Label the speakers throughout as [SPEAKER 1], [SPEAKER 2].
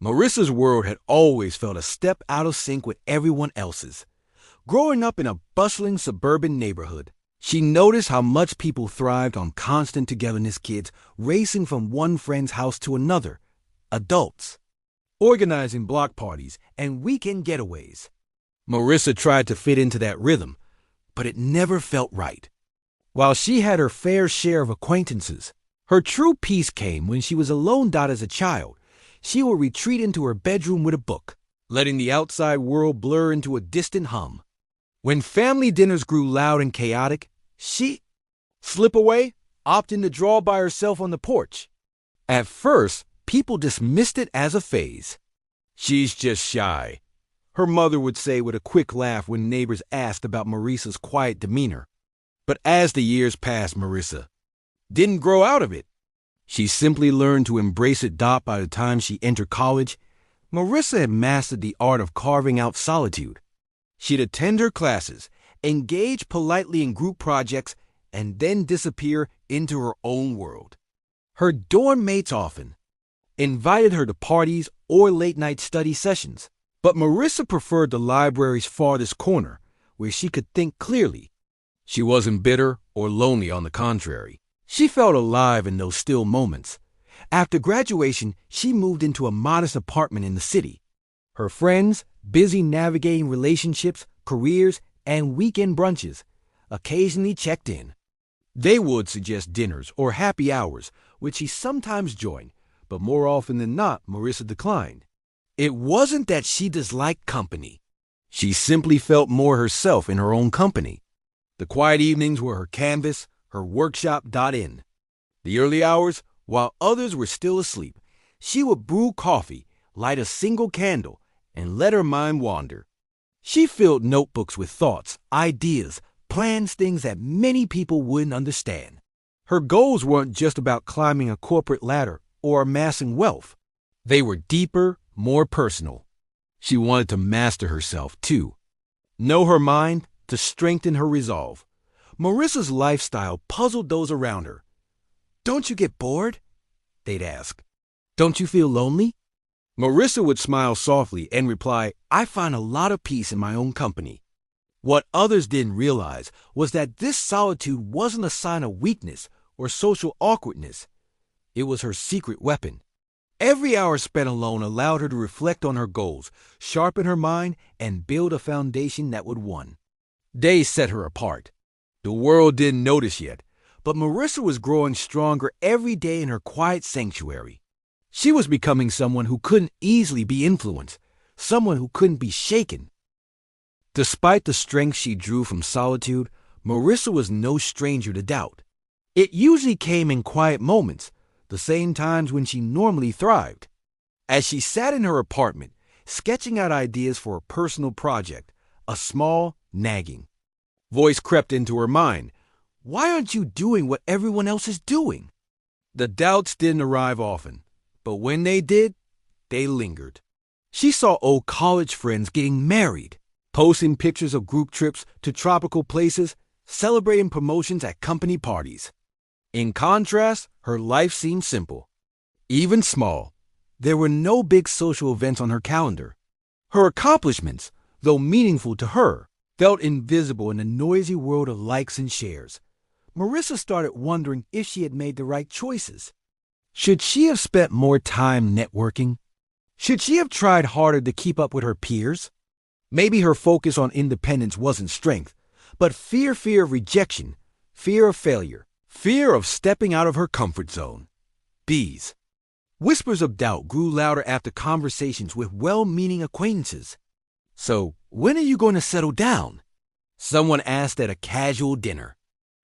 [SPEAKER 1] Marissa's world had always felt a step out of sync with everyone else's. Growing up in a bustling suburban neighborhood, she noticed how much people thrived on constant togetherness, kids racing from one friend's house to another, adults organizing block parties and weekend getaways. Marissa tried to fit into that rhythm, but it never felt right. While she had her fair share of acquaintances, her true peace came when she was alone. As a child, she would retreat into her bedroom with a book, letting the outside world blur into a distant hum. When family dinners grew loud and chaotic, she'd slip away, opting to draw by herself on the porch. At first, people dismissed it as a phase. "She's just shy," her mother would say with a quick laugh when neighbors asked about Marissa's quiet demeanor. But as the years passed, Marissa didn't grow out of it. She simply learned to embrace it. By the time she entered college, Marissa had mastered the art of carving out solitude. She'd attend her classes, engage politely in group projects, and then disappear into her own world. Her dorm mates often invited her to parties or late-night study sessions, but Marissa preferred the library's farthest corner, where she could think clearly. She wasn't bitter or lonely, on the contrary. She felt alive in those still moments. After graduation, she moved into a modest apartment in the city. Her friends, busy navigating relationships, careers, and weekend brunches, occasionally checked in. They would suggest dinners or happy hours, which she sometimes joined, but more often than not, Marissa declined. It wasn't that she disliked company. She simply felt more herself in her own company. The quiet evenings were her canvas, her workshop. In the early hours, while others were still asleep, she would brew coffee, light a single candle, and let her mind wander. She filled notebooks with thoughts, ideas, plans, things that many people wouldn't understand. Her goals weren't just about climbing a corporate ladder or amassing wealth. They were deeper, more personal. She wanted to master herself, too. Know her mind, to strengthen her resolve. Marissa's lifestyle puzzled those around her. "Don't you get bored?" they'd ask. "Don't you feel lonely?" Marissa would smile softly and reply, "I find a lot of peace in my own company." What others didn't realize was that this solitude wasn't a sign of weakness or social awkwardness. It was her secret weapon. Every hour spent alone allowed her to reflect on her goals, sharpen her mind, and build a foundation that would one day set her apart. The world didn't notice yet, but Marissa was growing stronger every day in her quiet sanctuary. She was becoming someone who couldn't easily be influenced, someone who couldn't be shaken. Despite the strength she drew from solitude, Marissa was no stranger to doubt. It usually came in quiet moments, the same times when she normally thrived. As she sat in her apartment, sketching out ideas for a personal project, a small, nagging voice crept into her mind. "Why aren't you doing what everyone else is doing?" The doubts didn't arrive often, but when they did, they lingered. She saw old college friends getting married, posting pictures of group trips to tropical places, celebrating promotions at company parties. In contrast, her life seemed simple, even small. There were no big social events on her calendar. Her accomplishments, though meaningful to her, felt invisible in the noisy world of likes and shares. Marissa started wondering if she had made the right choices. Should she have spent more time networking? Should she have tried harder to keep up with her peers? Maybe her focus on independence wasn't strength, but fear of rejection, fear of failure, fear of stepping out of her comfort zone. Bees. Whispers of doubt grew louder after conversations with well-meaning acquaintances. "So, when are you going to settle down?" someone asked at a casual dinner.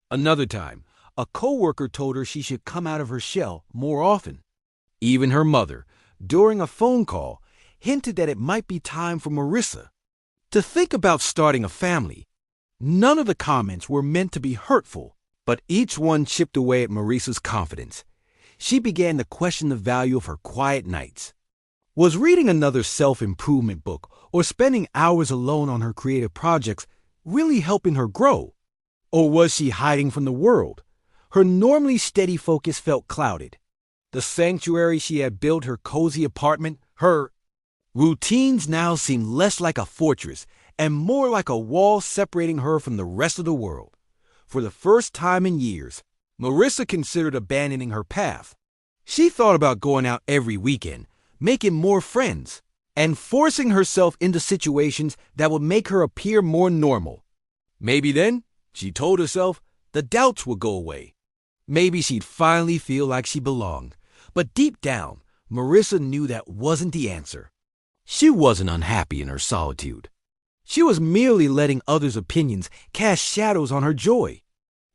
[SPEAKER 1] Another time, a coworker told her she should come out of her shell more often. Even her mother, during a phone call, hinted that it might be time for Marissa to think about starting a family. None of the comments were meant to be hurtful, but each one chipped away at Marissa's confidence. She began to question the value of her quiet nights. Was reading another self-improvement book or spending hours alone on her creative projects really helping her grow? Or was she hiding from the world? Her normally steady focus felt clouded. The sanctuary she had built, her cozy apartment, Her routines now seemed less like a fortress and more like a wall separating her from the rest of the world. For the first time in years, Marissa considered abandoning her path. She thought about going out every weekend, making more friends, and forcing herself into situations that would make her appear more normal. Maybe then, she told herself, the doubts would go away. Maybe she'd finally feel like she belonged. But deep down, Marissa knew that wasn't the answer. She wasn't unhappy in her solitude. She was merely letting others' opinions cast shadows on her joy.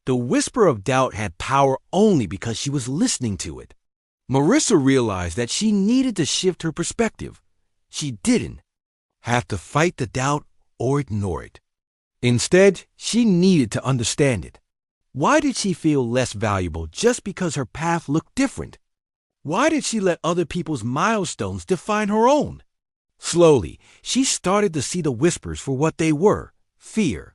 [SPEAKER 1] The whisper of doubt had power only because she was listening to it. Marissa realized that she needed to shift her perspective. She didn't have to fight the doubt or ignore it. Instead, she needed to understand it. Why did she feel less valuable just because her path looked different? Why did she let other people's milestones define her own? Slowly, she started to see the whispers for what they were, fear.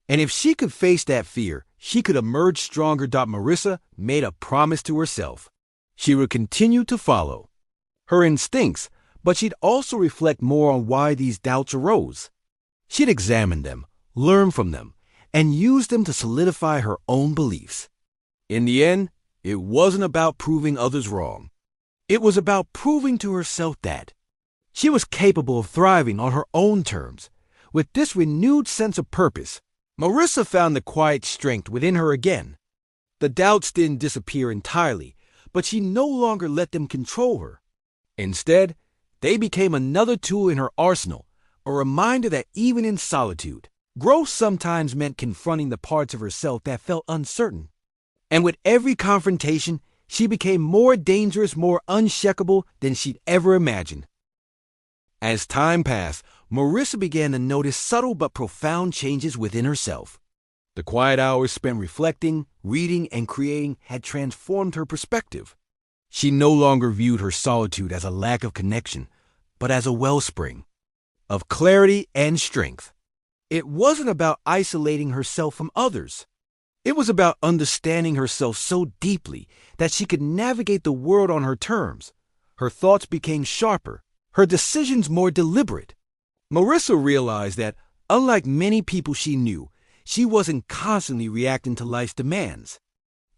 [SPEAKER 1] And if she could face that fear, she could emerge stronger. Marissa made a promise to herself. She would continue to follow her instincts, but she'd also reflect more on why these doubts arose. She'd examine them, learn from them, and use them to solidify her own beliefs. In the end, it wasn't about proving others wrong. It was about proving to herself that she was capable of thriving on her own terms. With this renewed sense of purpose, Marissa found the quiet strength within her again. The doubts didn't disappear entirely, but she no longer let them control her. Instead, they became another tool in her arsenal, a reminder that even in solitude, growth sometimes meant confronting the parts of herself that felt uncertain. And with every confrontation, she became more dangerous, more unshakable than she'd ever imagined. As time passed, Marissa began to notice subtle but profound changes within herself. The quiet hours spent reflecting, reading, and creating had transformed her perspective. She no longer viewed her solitude as a lack of connection, but as a wellspring of clarity and strength. It wasn't about isolating herself from others. It was about understanding herself so deeply that she could navigate the world on her terms. Her thoughts became sharper, her decisions more deliberate. Marissa realized that, unlike many people she knew, she wasn't constantly reacting to life's demands.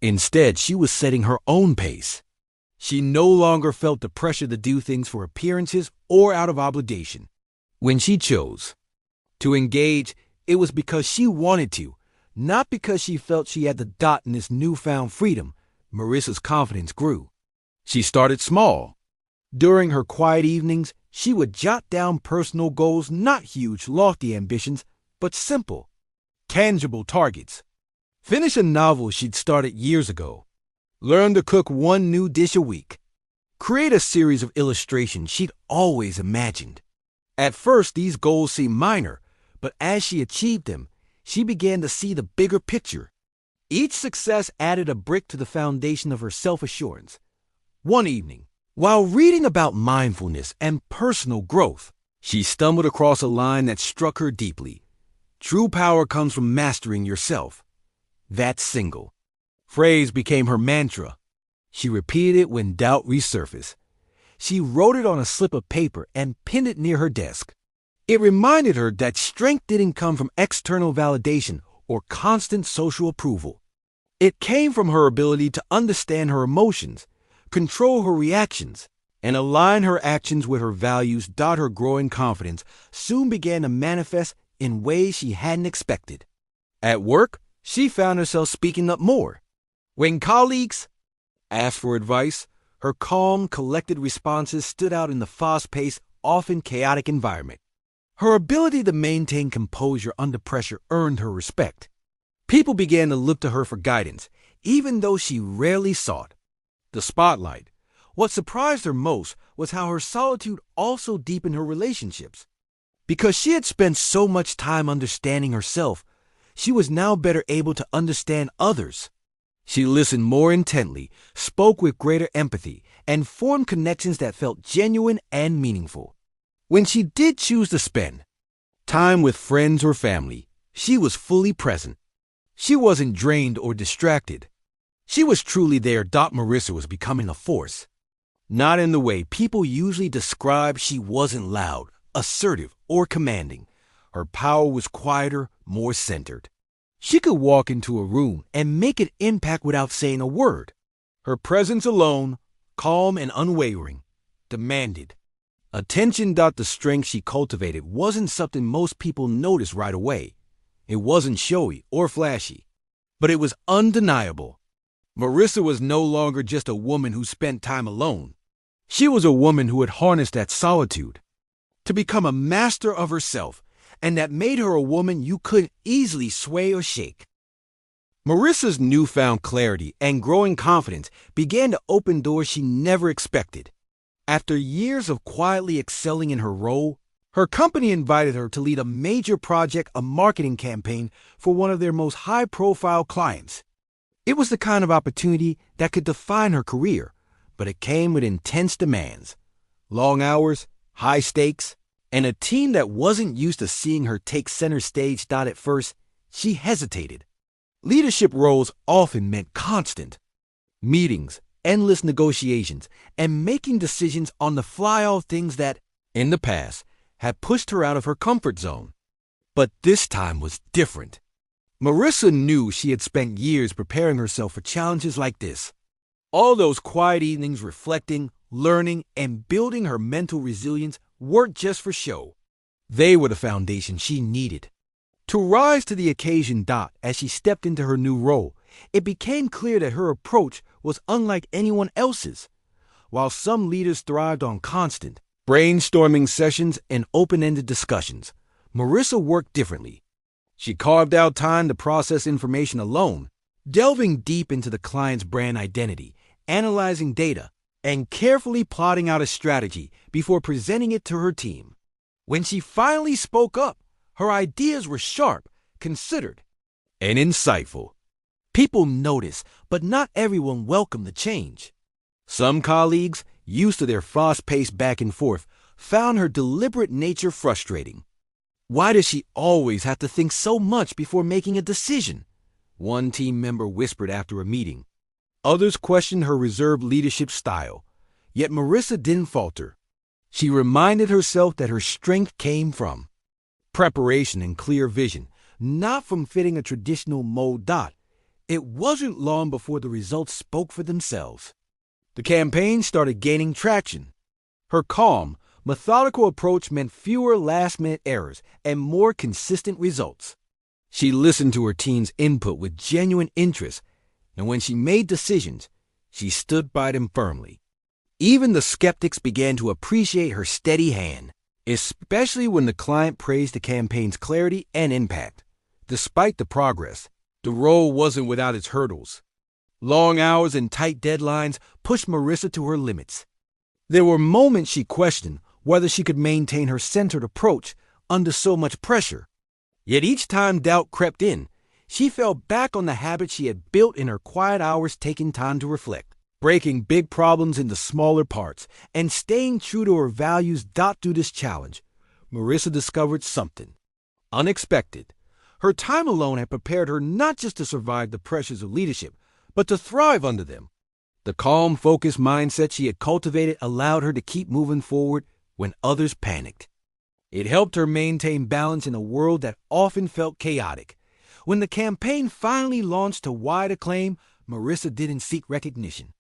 [SPEAKER 1] Instead, she was setting her own pace. She no longer felt the pressure to do things for appearances or out of obligation. When she chose to engage, it was because she wanted to, not because she felt she had to dot in this newfound freedom. Marissa's confidence grew. She started small. During her quiet evenings, she would jot down personal goals, not huge, lofty ambitions, but simple, tangible targets. Finish a novel she'd started years ago. Learn to cook one new dish a week. Create a series of illustrations she'd always imagined. At first, these goals seemed minor, but as she achieved them, she began to see the bigger picture. Each success added a brick to the foundation of her self-assurance. One evening, while reading about mindfulness and personal growth, she stumbled across a line that struck her deeply. True power comes from mastering yourself. That single phrase became her mantra. She repeated it when doubt resurfaced. She wrote it on a slip of paper and pinned it near her desk. It reminded her that strength didn't come from external validation or constant social approval. It came from her ability to understand her emotions, control her reactions, and align her actions with her values. Her growing confidence soon began to manifest in ways she hadn't expected. At work, she found herself speaking up more. When colleagues asked for advice, her calm, collected responses stood out in the fast-paced, often chaotic environment. Her ability to maintain composure under pressure earned her respect. People began to look to her for guidance, even though she rarely sought the spotlight. What surprised her most was how her solitude also deepened her relationships. Because she had spent so much time understanding herself, she was now better able to understand others. She listened more intently, spoke with greater empathy, and formed connections that felt genuine and meaningful. When she did choose to spend time with friends or family, she was fully present. She wasn't drained or distracted. She was truly there. Marissa was becoming a force. Not in the way people usually describe. She wasn't loud, assertive, or commanding. Her power was quieter, more centered. She could walk into a room and make an impact without saying a word. Her presence alone, calm and unwavering, demanded attention. The strength she cultivated wasn't something most people noticed right away. It wasn't showy or flashy, but it was undeniable. Marissa was no longer just a woman who spent time alone. She was a woman who had harnessed that solitude to become a master of herself, and that made her a woman you couldn't easily sway or shake. Marissa's newfound clarity and growing confidence began to open doors she never expected. After years of quietly excelling in her role, her company invited her to lead a major project, a marketing campaign for one of their most high-profile clients. It was the kind of opportunity that could define her career, but it came with intense demands, long hours, high stakes, and a team that wasn't used to seeing her take center stage. At first, she hesitated. Leadership roles often meant constant meetings, endless negotiations, and making decisions on the fly, all things that, in the past, had pushed her out of her comfort zone. But this time was different. Marissa knew she had spent years preparing herself for challenges like this. All those quiet evenings reflecting, learning, and building her mental resilience weren't just for show. They were the foundation she needed to rise to the occasion. As she stepped into her new role, it became clear that her approach was unlike anyone else's. While some leaders thrived on constant brainstorming sessions and open-ended discussions, Marissa worked differently. She carved out time to process information alone, delving deep into the client's brand identity, analyzing data, and carefully plotting out a strategy before presenting it to her team. When she finally spoke up, her ideas were sharp, considered, and insightful. People noticed, but not everyone welcomed the change. Some colleagues, used to their fast-paced back and forth, found her deliberate nature frustrating. Why does she always have to think so much before making a decision? One team member whispered after a meeting. Others questioned her reserved leadership style. Yet Marissa didn't falter. She reminded herself that her strength came from preparation and clear vision, not from fitting a traditional mold. It wasn't long before the results spoke for themselves. The campaign started gaining traction. Her calm, methodical approach meant fewer last-minute errors and more consistent results. She listened to her team's input with genuine interest, and when she made decisions, she stood by them firmly. Even the skeptics began to appreciate her steady hand, especially when the client praised the campaign's clarity and impact. Despite the progress, the role wasn't without its hurdles. Long hours and tight deadlines pushed Marissa to her limits. There were moments she questioned whether she could maintain her centered approach under so much pressure. Yet each time doubt crept in, she fell back on the habit she had built in her quiet hours, taking time to reflect, breaking big problems into smaller parts, and staying true to her values. Through this challenge, Marissa discovered something unexpected. Her time alone had prepared her not just to survive the pressures of leadership, but to thrive under them. The calm, focused mindset she had cultivated allowed her to keep moving forward when others panicked. It helped her maintain balance in a world that often felt chaotic. When the campaign finally launched to wide acclaim, Marissa didn't seek recognition.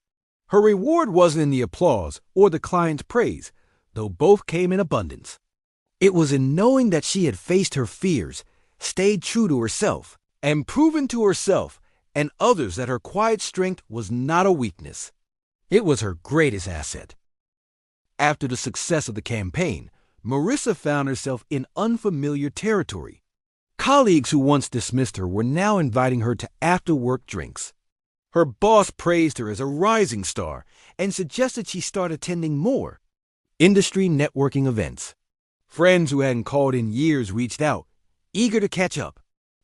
[SPEAKER 1] Her reward wasn't in the applause or the client's praise, though both came in abundance. It was in knowing that she had faced her fears, stayed true to herself, and proven to herself and others that her quiet strength was not a weakness. It was her greatest asset. After the success of the campaign, Marissa found herself in unfamiliar territory. Colleagues who once dismissed her were now inviting her to after-work drinks. Her boss praised her as a rising star and suggested she start attending more industry networking events. Friends who hadn't called in years reached out, eager to catch up.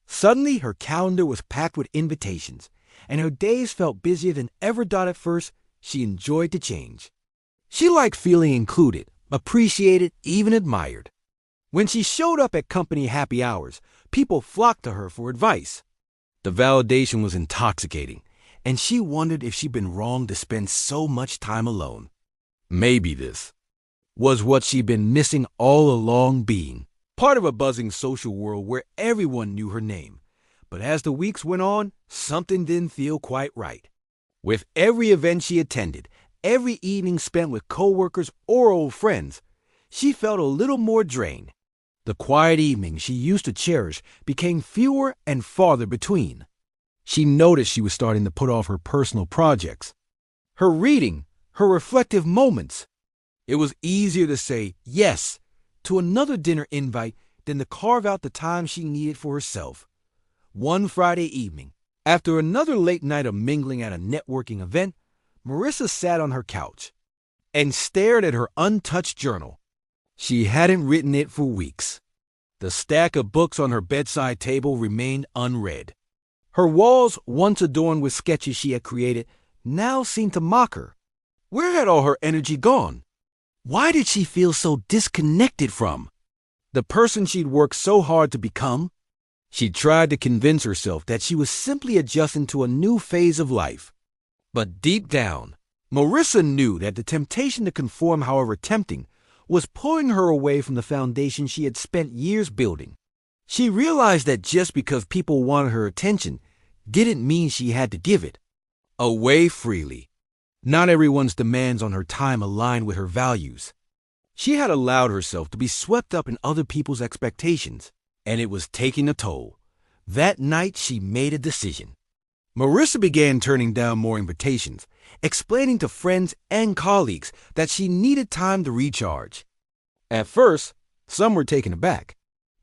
[SPEAKER 1] Suddenly, her calendar was packed with invitations, and her days felt busier than ever. At first, she enjoyed the change. She liked feeling included, appreciated, even admired. When she showed up at company happy hours, people flocked to her for advice. The validation was intoxicating, and she wondered if she'd been wrong to spend so much time alone. Maybe this was what she'd been missing all along, being part of a buzzing social world where everyone knew her name. But as the weeks went on, something didn't feel quite right. With every event she attended, every evening spent with coworkers or old friends, she felt a little more drained. The quiet evenings she used to cherish became fewer and farther between. She noticed she was starting to put off her personal projects, her reading, her reflective moments. It was easier to say yes to another dinner invite than to carve out the time she needed for herself. One Friday evening, after another late night of mingling at a networking event, Marissa sat on her couch and stared at her untouched journal. She hadn't written it for weeks. The stack of books on her bedside table remained unread. Her walls, once adorned with sketches she had created, now seemed to mock her. Where had all her energy gone? Why did she feel so disconnected from the person she'd worked so hard to become? She tried to convince herself that she was simply adjusting to a new phase of life. But deep down, Marissa knew that the temptation to conform, however tempting, was pulling her away from the foundation she had spent years building. She realized that just because people wanted her attention didn't mean she had to give it away freely. Not everyone's demands on her time aligned with her values. She had allowed herself to be swept up in other people's expectations, and it was taking a toll. That night, she made a decision. Marissa began turning down more invitations, explaining to friends and colleagues that she needed time to recharge. At first, some were taken aback.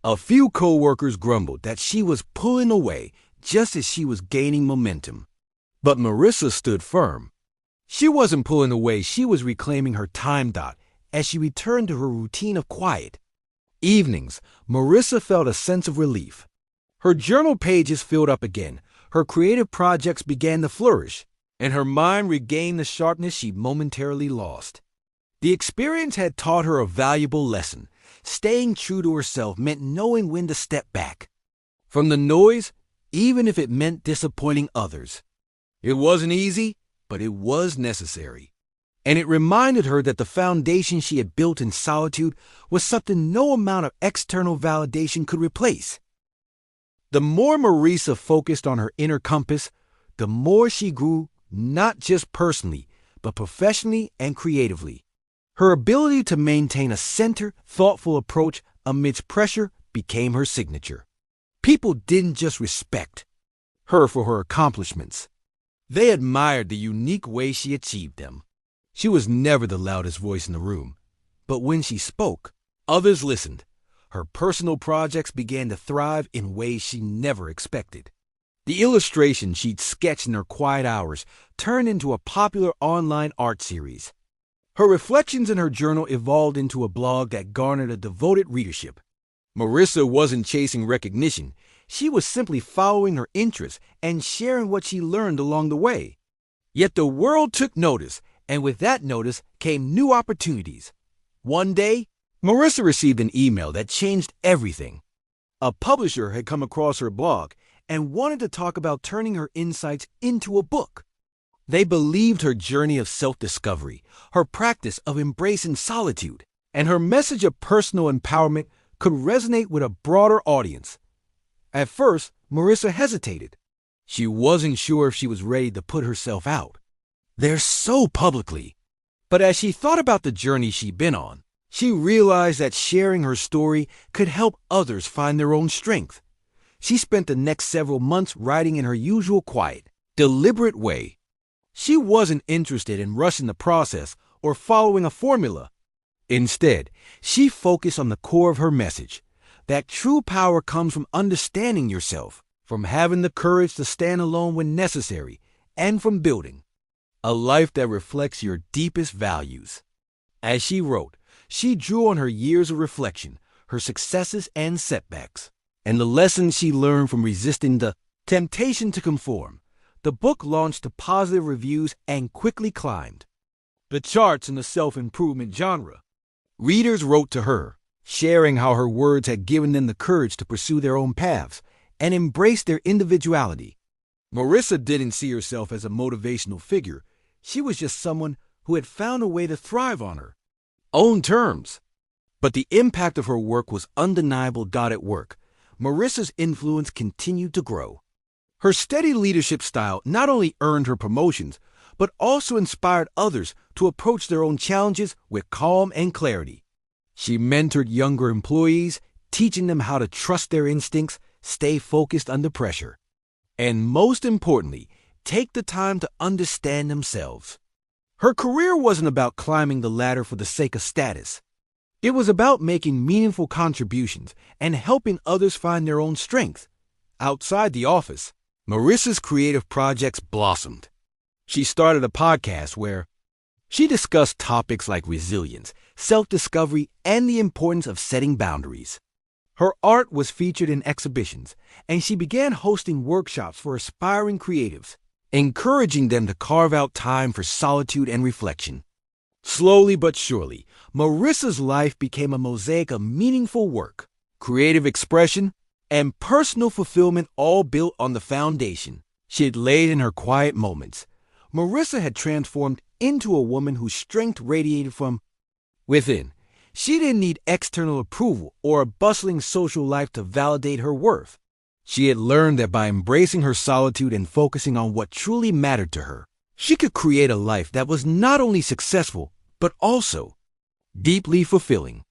[SPEAKER 1] A few coworkers grumbled that she was pulling away just as she was gaining momentum. But Marissa stood firm. She wasn't pulling away, she was reclaiming her time dot as she returned to her routine of quiet. Evenings, Marissa felt a sense of relief. Her journal pages filled up again, her creative projects began to flourish, and her mind regained the sharpness she'd momentarily lost. The experience had taught her a valuable lesson. Staying true to herself meant knowing when to step back from the noise, even if it meant disappointing others. It wasn't easy, but it was necessary. And it reminded her that the foundation she had built in solitude was something no amount of external validation could replace. The more Marissa focused on her inner compass, the more she grew, not just personally, but professionally and creatively. Her ability to maintain a centered, thoughtful approach amidst pressure became her signature. People didn't just respect her for her accomplishments. They admired the unique way she achieved them. She was never the loudest voice in the room, but when she spoke, others listened. Her personal projects began to thrive in ways she never expected. The illustrations she'd sketched in her quiet hours turned into a popular online art series. Her reflections in her journal evolved into a blog that garnered a devoted readership. Marissa wasn't chasing recognition. She was simply following her interests and sharing what she learned along the way. Yet the world took notice, and with that notice came new opportunities. One day, Marissa received an email that changed everything. A publisher had come across her blog and wanted to talk about turning her insights into a book. They believed her journey of self-discovery, her practice of embracing solitude, and her message of personal empowerment could resonate with a broader audience. At first, Marissa hesitated. She wasn't sure if she was ready to put herself out there so publicly. But as she thought about the journey she'd been on, she realized that sharing her story could help others find their own strength. She spent the next several months writing in her usual quiet, deliberate way. She wasn't interested in rushing the process or following a formula. Instead, she focused on the core of her message, that true power comes from understanding yourself, from having the courage to stand alone when necessary, and from building a life that reflects your deepest values. As she wrote, she drew on her years of reflection, her successes and setbacks, and the lessons she learned from resisting the temptation to conform. The book launched to positive reviews and quickly climbed the charts in the self-improvement genre. Readers wrote to her, sharing how her words had given them the courage to pursue their own paths and embrace their individuality. Marissa didn't see herself as a motivational figure. She was just someone who had found a way to thrive on her own terms. But the impact of her work was undeniable. At work, Marissa's influence continued to grow. Her steady leadership style not only earned her promotions, but also inspired others to approach their own challenges with calm and clarity. She mentored younger employees, teaching them how to trust their instincts, stay focused under pressure, and most importantly, take the time to understand themselves. Her career wasn't about climbing the ladder for the sake of status. It was about making meaningful contributions and helping others find their own strength. Outside the office, Marissa's creative projects blossomed. She started a podcast where she discussed topics like resilience, self-discovery, and the importance of setting boundaries. Her art was featured in exhibitions, and she began hosting workshops for aspiring creatives, encouraging them to carve out time for solitude and reflection. Slowly but surely, Marissa's life became a mosaic of meaningful work, creative expression, and personal fulfillment, all built on the foundation she had laid in her quiet moments. Marissa had transformed into a woman whose strength radiated from within. She didn't need external approval or a bustling social life to validate her worth. She had learned that by embracing her solitude and focusing on what truly mattered to her, she could create a life that was not only successful, but also deeply fulfilling.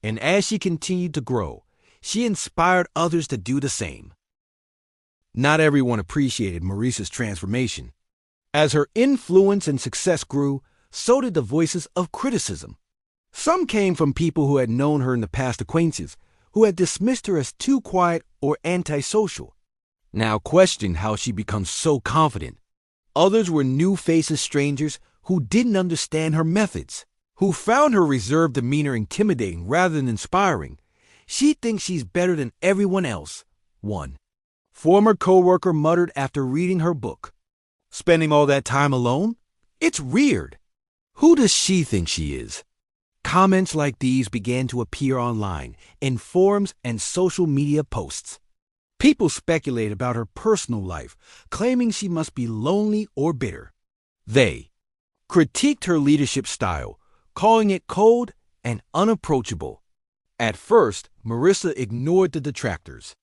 [SPEAKER 1] And as she continued to grow, she inspired others to do the same. Not everyone appreciated Marissa's transformation. As her influence and success grew, so did the voices of criticism. Some came from people who had known her in the past, acquaintances who had dismissed her as too quiet or antisocial, now questioned how she became so confident. Others were new faces, strangers who didn't understand her methods, who found her reserved demeanor intimidating rather than inspiring. She thinks she's better than everyone else, one former coworker muttered after reading her book. Spending all that time alone? It's weird. Who does she think she is? Comments like these began to appear online, in forums and social media posts. People speculated about her personal life, claiming she must be lonely or bitter. They critiqued her leadership style, calling it cold and unapproachable. At first, Marissa ignored the detractors.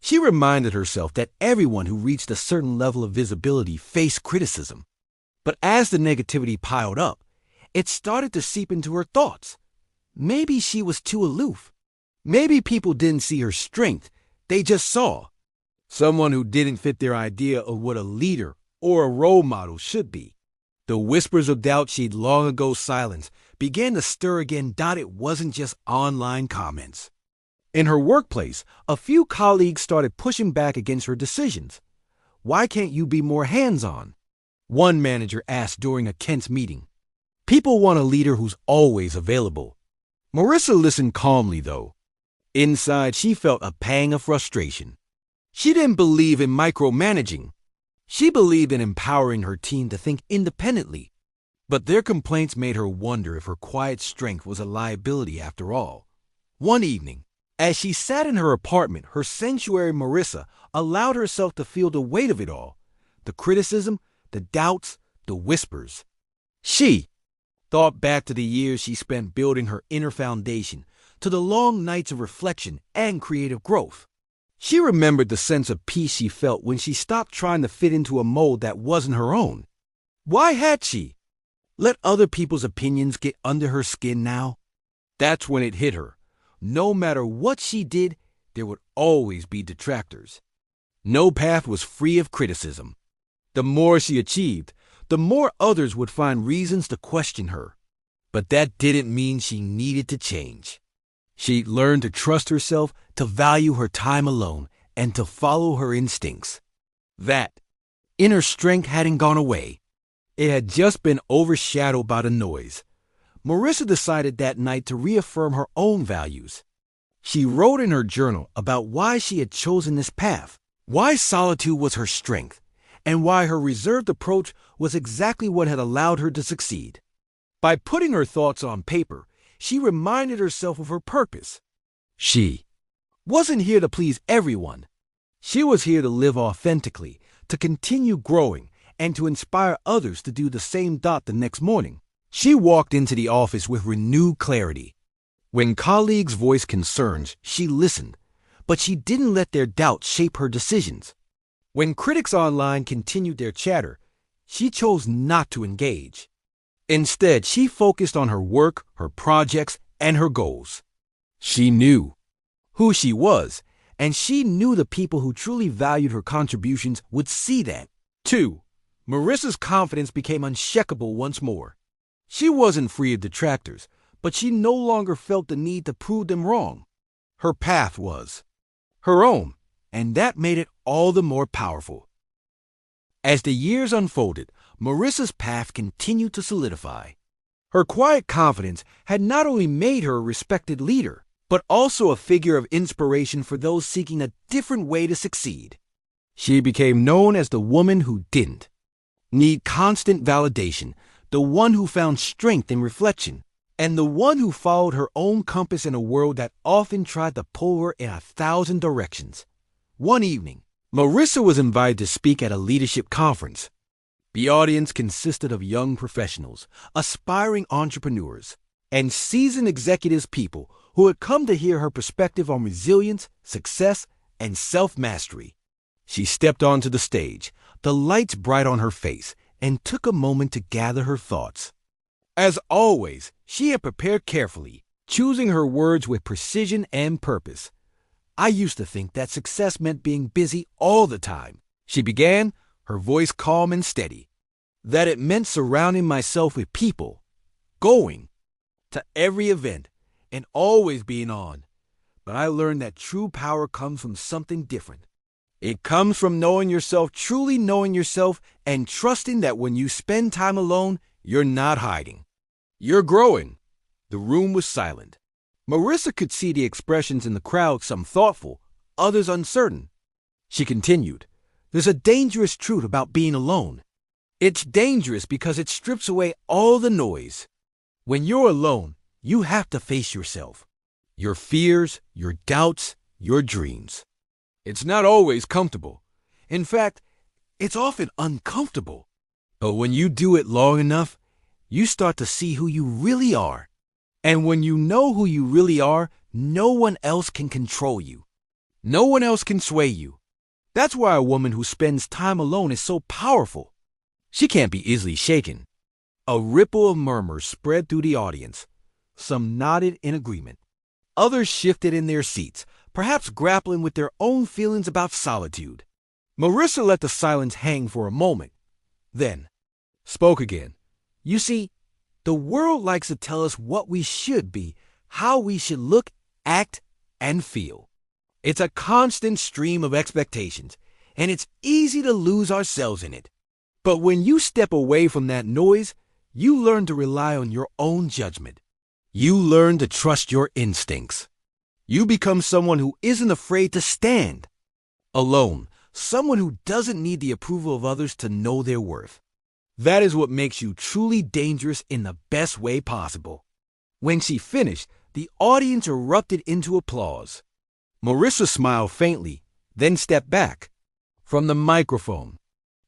[SPEAKER 1] She reminded herself that everyone who reached a certain level of visibility faced criticism. But as the negativity piled up, it started to seep into her thoughts. Maybe she was too aloof. Maybe people didn't see her strength. They just saw someone who didn't fit their idea of what a leader or a role model should be. The whispers of doubt she'd long ago silenced began to stir again. It wasn't just online comments. In her workplace, a few colleagues started pushing back against her decisions. Why can't you be more hands-on? One manager asked during a tense meeting. People want a leader who's always available. Marissa listened calmly, though. Inside, she felt a pang of frustration. She didn't believe in micromanaging. She believed in empowering her team to think independently. But their complaints made her wonder if her quiet strength was a liability after all. One evening, as she sat in her apartment, her sanctuary, Marissa allowed herself to feel the weight of it all. The criticism, the doubts, the whispers. She thought back to the years she spent building her inner foundation, to the long nights of reflection and creative growth. She remembered the sense of peace she felt when she stopped trying to fit into a mold that wasn't her own. Why had she let other people's opinions get under her skin now? That's when it hit her. No matter what she did, there would always be detractors. No path was free of criticism. The more she achieved, the more others would find reasons to question her. But that didn't mean she needed to change. She'd learned to trust herself, to value her time alone, and to follow her instincts. That inner strength hadn't gone away. It had just been overshadowed by the noise. Marissa decided that night to reaffirm her own values. She wrote in her journal about why she had chosen this path, why solitude was her strength, and why her reserved approach was exactly what had allowed her to succeed. By putting her thoughts on paper, she reminded herself of her purpose. She wasn't here to please everyone. She was here to live authentically, to continue growing, and to inspire others to do the same. The next morning, She walked into the office with renewed clarity. When colleagues voiced concerns, she listened, but she didn't let their doubts shape her decisions. When critics online continued their chatter, she chose not to engage. Instead, she focused on her work, her projects, and her goals. She knew who she was, and she knew the people who truly valued her contributions would see that. 2. Marissa's confidence became unshakable once more. She wasn't free of detractors, but she no longer felt the need to prove them wrong. Her path was her own, and that made it all the more powerful. As the years unfolded, Marissa's path continued to solidify. Her quiet confidence had not only made her a respected leader, but also a figure of inspiration for those seeking a different way to succeed. She became known as the woman who didn't need constant validation, the one who found strength in reflection, and the one who followed her own compass in a world that often tried to pull her in 1,000 directions. One evening, Marissa was invited to speak at a leadership conference. The audience consisted of young professionals, aspiring entrepreneurs, and seasoned executives, people who had come to hear her perspective on resilience, success, and self-mastery. She stepped onto the stage, the lights bright on her face, and took a moment to gather her thoughts. As always, she had prepared carefully, choosing her words with precision and purpose. I used to think that success meant being busy all the time, she began, her voice calm and steady. That it meant surrounding myself with people, going to every event, and always being on. But I learned that true power comes from something different. It comes from knowing yourself, truly knowing yourself, and trusting that when you spend time alone, you're not hiding. You're growing. The room was silent. Marissa could see the expressions in the crowd, some thoughtful, others uncertain. She continued, "There's a dangerous truth about being alone. It's dangerous because it strips away all the noise. When you're alone, you have to face yourself, your fears, your doubts, your dreams. It's not always comfortable. In fact, it's often uncomfortable. But when you do it long enough, you start to see who you really are. And when you know who you really are, no one else can control you. No one else can sway you. That's why a woman who spends time alone is so powerful. She can't be easily shaken." A ripple of murmurs spread through the audience. Some nodded in agreement. Others shifted in their seats, perhaps grappling with their own feelings about solitude. Marissa let the silence hang for a moment, then spoke again. "You see, the world likes to tell us what we should be, how we should look, act, and feel. It's a constant stream of expectations, and it's easy to lose ourselves in it. But when you step away from that noise, you learn to rely on your own judgment. You learn to trust your instincts. You become someone who isn't afraid to stand alone, someone who doesn't need the approval of others to know their worth. That is what makes you truly dangerous in the best way possible." When she finished, the audience erupted into applause. Marissa smiled faintly, then stepped back from the microphone.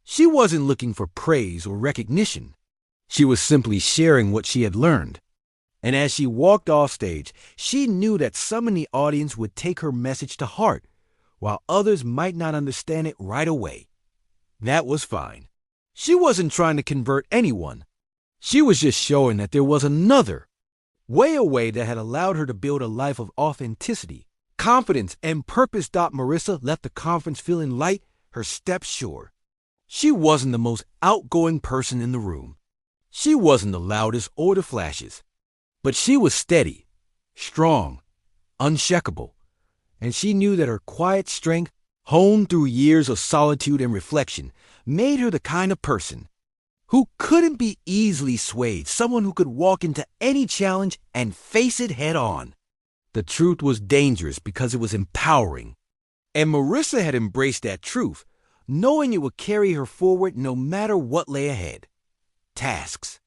[SPEAKER 1] She wasn't looking for praise or recognition. She was simply sharing what she had learned. And as she walked off stage, she knew that some in the audience would take her message to heart, while others might not understand it right away. That was fine. She wasn't trying to convert anyone. She was just showing that there was another way that had allowed her to build a life of authenticity, confidence, and purpose. Marissa left the conference feeling light, her steps sure. She wasn't the most outgoing person in the room. She wasn't the loudest or the flashiest. But she was steady, strong, unshakable, and she knew that her quiet strength, honed through years of solitude and reflection, made her the kind of person who couldn't be easily swayed, someone who could walk into any challenge and face it head on. The truth was dangerous because it was empowering, and Marissa had embraced that truth, knowing it would carry her forward no matter what lay ahead. Tasks,